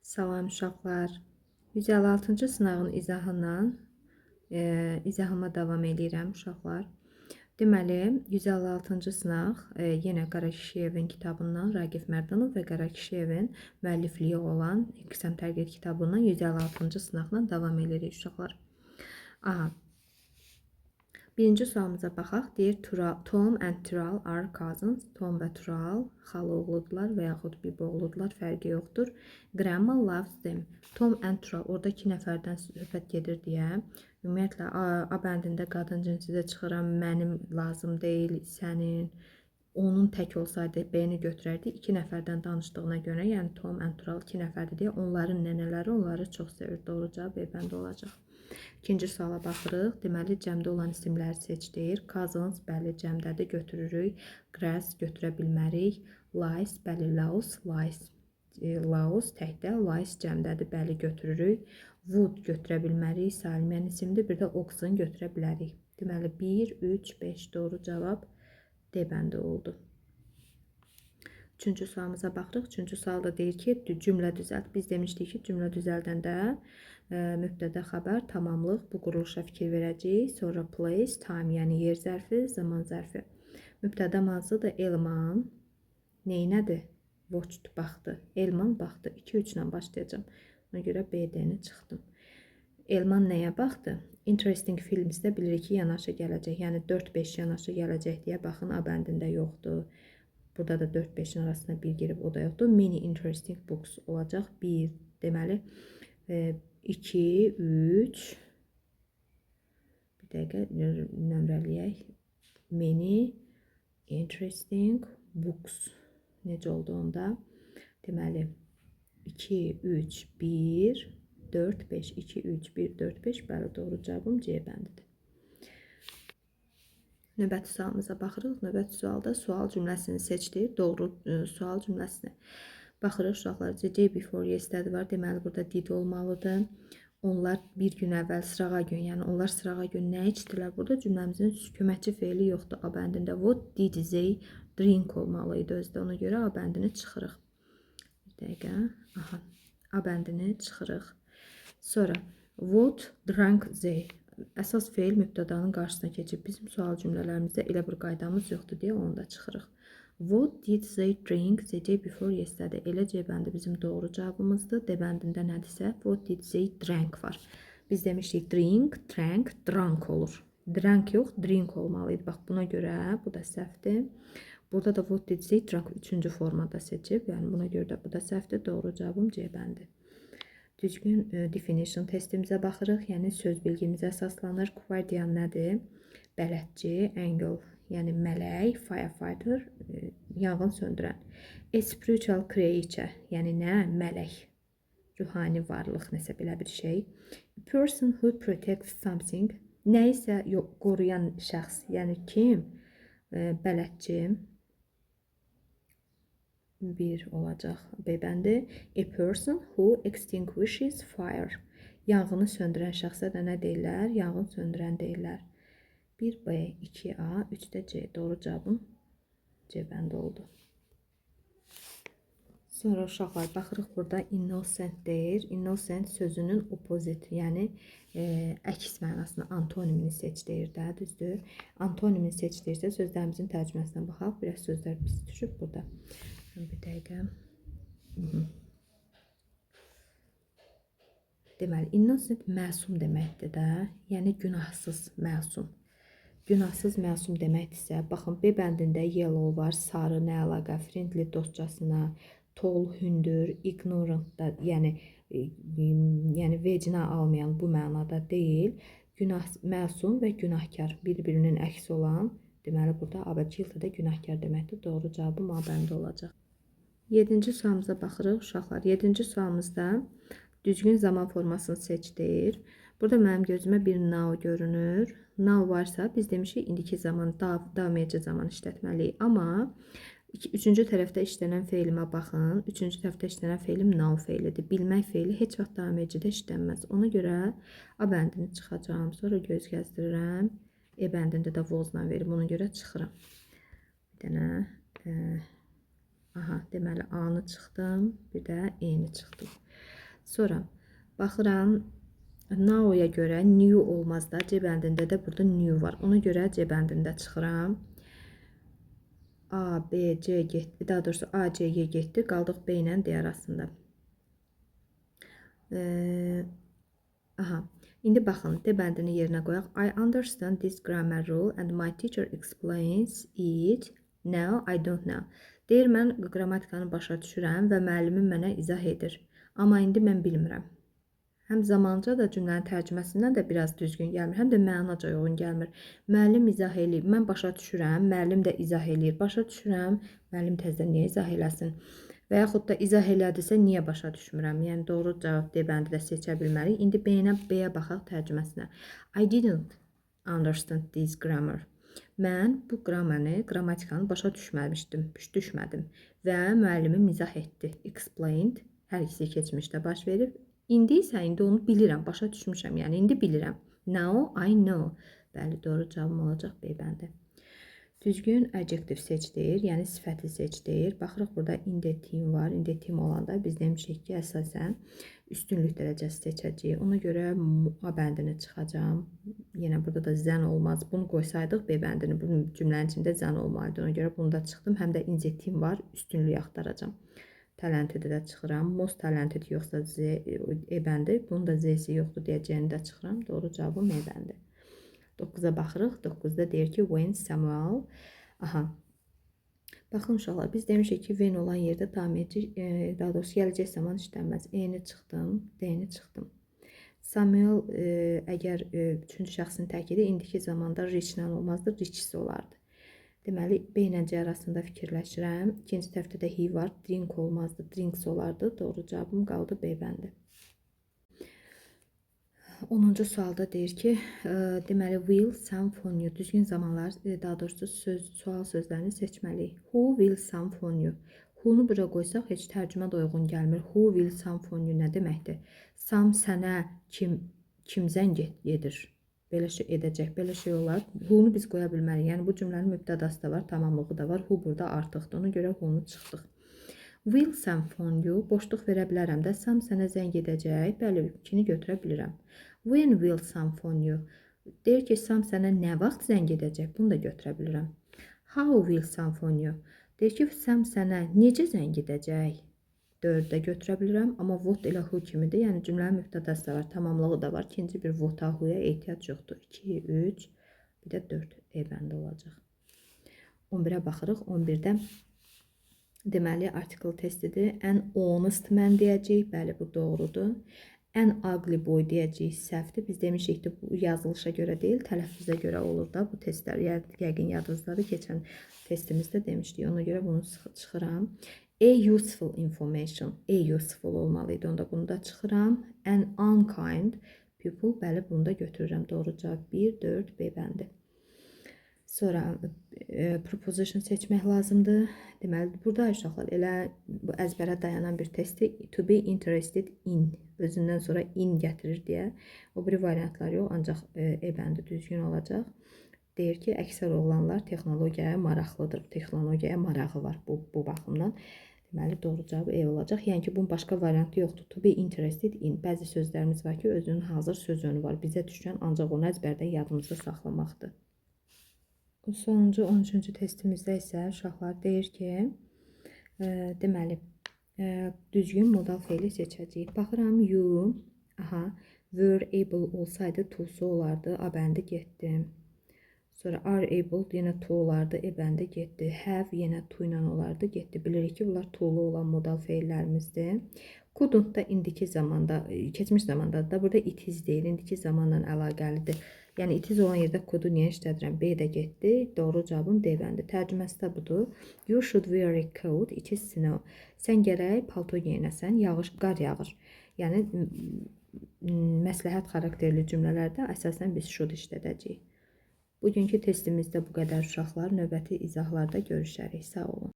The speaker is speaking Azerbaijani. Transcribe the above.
Salam uşaqlar. 156-cı sınağın izahıma davam edirəm uşaqlar. Deməli, 156-cı sınaq yenə Qarakişiyevin kitabından, Raqif Mərdanov və Qarakişiyevin müəllifliyi olan Qisəm Tərqid kitabından 156-cı sınaqla davam edirik uşaqlar. Aha. Birinci sualımıza baxaq. Deyir, Tom and Tural are cousins. Tom və Tural xala oğludular və yaxud bibi oğludular, fərqi yoxdur. Grandma loves them. Tom and Tural, orada 2 nəfərdən söhbət gedir deyə. Ümumiyyətlə, A bəndində qadın cinsidə çıxıram, mənim lazım deyil, sənin. Onun tək olsaydı B-ni götürərdi. 2 nəfərdən danışdığına görə, yəni Tom and Tural 2 nəfərdir deyə onların nənələri onları çox sevir. Doğru cavab B bəndi olacaq. İkinci suala baxırıq. Deməli, cəmdə olan isimləri seç deyir. Cousins, bəli, cəmdədir, götürürük. Grass götürə bilmərik. Lice, bəli, Laos təkdə, lice cəmdədir, bəli, götürürük. Wood götürə bilmərik, salimiyən isimdir. Bir də oxen götürə bilərik. Deməli, 1, 3, 5 doğru cavab D bəndi oldu. Üçüncü sualımıza baxırıq. Üçüncü sualda deyir ki, cümlə düzəlt. Biz demişdik ki, cümlə düzəldəndə mübtədə xəbər, tamamlıq, bu quruluşa fikir verəcəyik. Sonra place, time, yəni yer zərfi, zaman zərfi. Mübtədə mazıdır. Elman neynədir? Watched, baxdı. Elman baxdı. 2-3 ilə başlayacağım. Ona görə BD-ni çıxdım. Elman nəyə baxdı? Interesting film isə bilirik ki, yanaşı gələcək. Yəni 4-5 yanaşı gələcək deyə baxın, A bəndində yoxdur. Burada da 4-5-in arasında bir girib, o da yoxdur. Many interesting books olacaq. 1, deməli 2, 3, bir dəqiqə nömrələyək. Many interesting books. Necə oldu onda? Deməli 2, 3, 1, 4, 5, 2, 3, 1, 4, 5. Bəli, doğru cavabım C bəndidir. Növbəti sualımıza baxırıq. Növbəti sualda sual cümləsini seçdik. Doğru sual cümləsini. Baxırıq uşaqlar. The day before yesterday var. Deməli, burada did olmalıdır. Onlar bir gün əvvəl sırağa gün, yəni onlar sırağa gün nə içdilər? Burada cümləmizin köməkçi feili yoxdur. A bəndində what did they drink olmalıydı özdə. Ona görə A bəndini çıxırıq. Bir dəqiqə. Aha. A bəndini çıxırıq. Sonra what drank they? Əsas feil mübtədanın qarşısına keçib. Bizim sual cümlələrimizdə elə bir qaydamız yoxdur deyə onu da çıxırıq. What did they drink the day before yesterday? Elə C bəndi bizim doğru cavabımızdır. D bəndində nədirsə what did they drank var. Biz demişdik drink, drank, drank olur. Drank yox, drink olmalıydı. Bax, buna görə bu da səhvdir. Burada da what did they drank 3-cü formada seçib. Yəni buna görə də bu da səhvdir. Doğru cavabım C bəndi. Düzgün definition testimizə baxırıq. Yəni söz bilgimizə əsaslanır. Guardian nədir? Bələdçi, angel, yəni mələk, firefighter, yanğın söndürən. A spiritual creature, yəni nə? Mələk, ruhani varlıq, nəsə belə bir şey. A person who protects something, nə isə qoruyan şəxs, yəni kim? Bələdçi. 1 olacaq B bəndi. A person who extinguishes fire. Yanğını söndürən şəxsə də nə deyirlər? Yanğın söndürən deyirlər. 1B, 2A, 3də C. Doğru cavabım C bəndi oldu. Sonra uşaqlar baxırıq burada innocent deyir. Innocent sözünün opposite, yəni əks mənasını, antonimini seç deyir də, düzdür? Antonimini seç deyirsə sözlərimizin tərcüməsinə baxaq. Biraz sözlər pis düşüb burada. Bir dəqiqə. Deməli, innocent məsum deməkdir də. Yəni günahsız məsum. Günahsız məsum deməkdirsə, baxın, B bəndində yellow var, sarı nə əlaqə, friendly dostcasına, tall, hündür, ignorant da, yəni vecinə almayan bu mənada deyil. Məsum və günahkar bir-birinin əksi olan, deməli, burada abacildə də günahkar deməkdir. Doğru cavabım A bəndi olacaq. 7-ci sualımıza baxırıq uşaqlar. 7-ci sualımızda düzgün zaman formasını seç deyir. Burada mənim gözümə bir now görünür. Now varsa biz demişik indiki zaman, davam edici zaman işlətməliyik. Amma 3-cü tərəfdə işlənən feilimə baxın. 3-cü tərəfdə işlənən feilim now feilidir. Bilmək feili heç vaxt davam edicidə işlənməz. Ona görə A bəndini çıxacağım. Sonra göz gəzdirirəm. E bəndində də was-la verim. Ona görə çıxıram. Bir dənə aha, deməli A-nı çıxdım, bir də E-ni çıxdım. Sonra baxıram now-ya görə new olmaz da, C bəndində də burada new var. Ona görə C bəndində çıxıram. A, B, C getdi. Daha doğrusu A, C, Y getdi. Qaldıq B ilə D arasında. Aha. İndi baxın, D bəndini yerinə qoyaq. I understand this grammar rule and my teacher explains it. Now I don't know. Deyir, mən qrammatikanı başa düşürəm və müəllimim mənə izah edir. Amma indi mən bilmirəm. Həm zamanca da cümlənin tərcüməsindən də biraz düzgün gəlmir, həm də mənaca uyğun gəlmir. Müəllim izah eləyir, mən başa düşürəm, müəllim də izah eləyir. Başa düşürəm, müəllim təzədən niyə izah eləsin? Və yaxud da izah elədirsə, niyə başa düşmürəm? Yəni, doğru cavab D bəndi də seçə bilmərik. İndi B-yə baxaq tərcüməsinə. I didn't understand this grammar. Mən bu qrammatikanı başa düşmədim və müəllimim izah etdi. Explained, hər ikisi keçmişdə baş verib. İndi isə onu bilirəm, başa düşmüşəm, yəni indi bilirəm. Now I know. Bəli, doğru cavabım olacaq B bəndi. Düzgün adjektiv seç deyir, yəni sifəti seç deyir. Baxırıq, burada indetim var. Indetim olanda biz demişik ki, əsasən üstünlük dərəcəsi seçəcəyik. Ona görə A bəndini çıxacam. Yenə burada da zən olmaz. Bunu qoysaydıq B bəndini, bu cümlənin içində zən olmalıdır. Ona görə bunu da çıxdım. Həm də indetim var, üstünlük axtaracam. Talented də çıxıram. Most talented yoxsa E bəndi. Bunun da Z-si yoxdur deyəcəyini də çıxıram. Doğru cavabım E bəndi. 9-a baxırıq. 9-da deyir ki, when Samuel. Aha. Baxın uşaqlar, biz demişik ki, when olan yerdə davam edəcək, daha doğrusu gələcək zaman işlənməz. E-ni çıxdım, D-ni çıxdım. Samuel əgər üçüncü şəxsin təkidi indiki zamanda rich-lə olmazdı, rich-si olardı. Deməli, B ilə C arasında fikirləşirəm. İkinci tərəfdə də he var, drink olmazdı, drinks olardı. Doğru cavabım qaldı B bəndi. 10-cu sualda deyir ki, deməli, will, some, phone you. Düzgün zamanlar, daha doğrusu sual sözlərini seçməliyik. Who will some phone you? Who-nu bura qoysaq, heç tərcümə də uyğun gəlmir. Who will some phone you nə deməkdir? Some sənə kim zəng edir? Belə şey edəcək, belə şey olar. Who-nu biz qoya bilmərik. Yəni, bu cümlənin mübtədası da var, tamamlığı da var. Who burada artıqdır. Ona görə who-nu çıxdıq. Will some phone you? Boşluq verə bilərəm də. Some sənə zəng edəcək. Bəli, ikini götürə bilirəm. When will some phone you? Deyir ki, some sənə nə vaxt zəng edəcək? Bunu da götürə bilirəm. How will some phone you? Deyir ki, some sənə necə zəng edəcək? 4-də götürə bilirəm. Amma what elə who kimidir. Yəni, cümlənin mübtədası da var, tamamlığı da var. İkinci bir what-a, who-ya ehtiyac yoxdur. 2, 3, bir də 4 E bəndi olacaq. 11-ə baxırıq. 11-də deməli, article testidir. An honest man deyəcəyik. Bəli, bu doğrudur. An ugly boy deyəcəyik. Səhvdir. Biz demişik ki, bu yazılışa görə deyil, tələffüzə görə olur da. Bu testlər yəqin yadınızdadır. Keçən testimizdə demişdik. Ona görə bunu çıxıram. A useful information. A useful olmalıydı. Onda bunu da çıxıram. An unkind people. Bəli, bunu da götürürəm. Doğru cavab 1, 4, B bəndi. Sonra preposition seçmək lazımdır. Deməli, burada uşaqlar elə əzbərə dayanan bir testi to be interested in özündən sonra in gətirir deyə. O biri variantlar yox, ancaq E bəndi düzgün olacaq. Deyir ki, əksər oğlanlar texnologiyaya maraqlıdır. Texnologiyaya marağı var bu baxımdan. Deməli, doğru cavab E olacaq. Yəni ki, bunun başqa variantı yoxdur. To be interested in. Bəzi sözlərimiz var ki, özünün hazır söz önü var. Bizə düşən ancaq onu əzbərdən yadımızda saxlamaqdır. Sonuncu 13-cü testimizdə isə uşaqlar deyir ki, deməli, düzgün modal feili seçəcəyik. Baxıram, you, were able olsaydı to-su olardı, A bəndi getdi. Sonra are able yenə to olardı, E bəndi getdi. Have yenə to ilə olardı, getdi. Bilirik ki, bunlar to-lu olan modal feillərimizdir. Couldn't da indiki zamanda, keçmiş zamanda da burada it is deyil, indiki zamanla əlaqəlidir. Yəni, it is olan yerdə kodu niyə işlədirəm? B də getdi. Doğru cavabım D bəndi. Tərcüməsi də budur. You should wear a coat, it is snow. Sən gərək palto geyinəsən, qar yağır. Yəni, məsləhət xarakterli cümlələrdə əsasən biz should işlədəcəyik. Bugünkü testimizdə bu qədər uşaqlar. Növbəti izahlarda görüşərik. Sağ olun.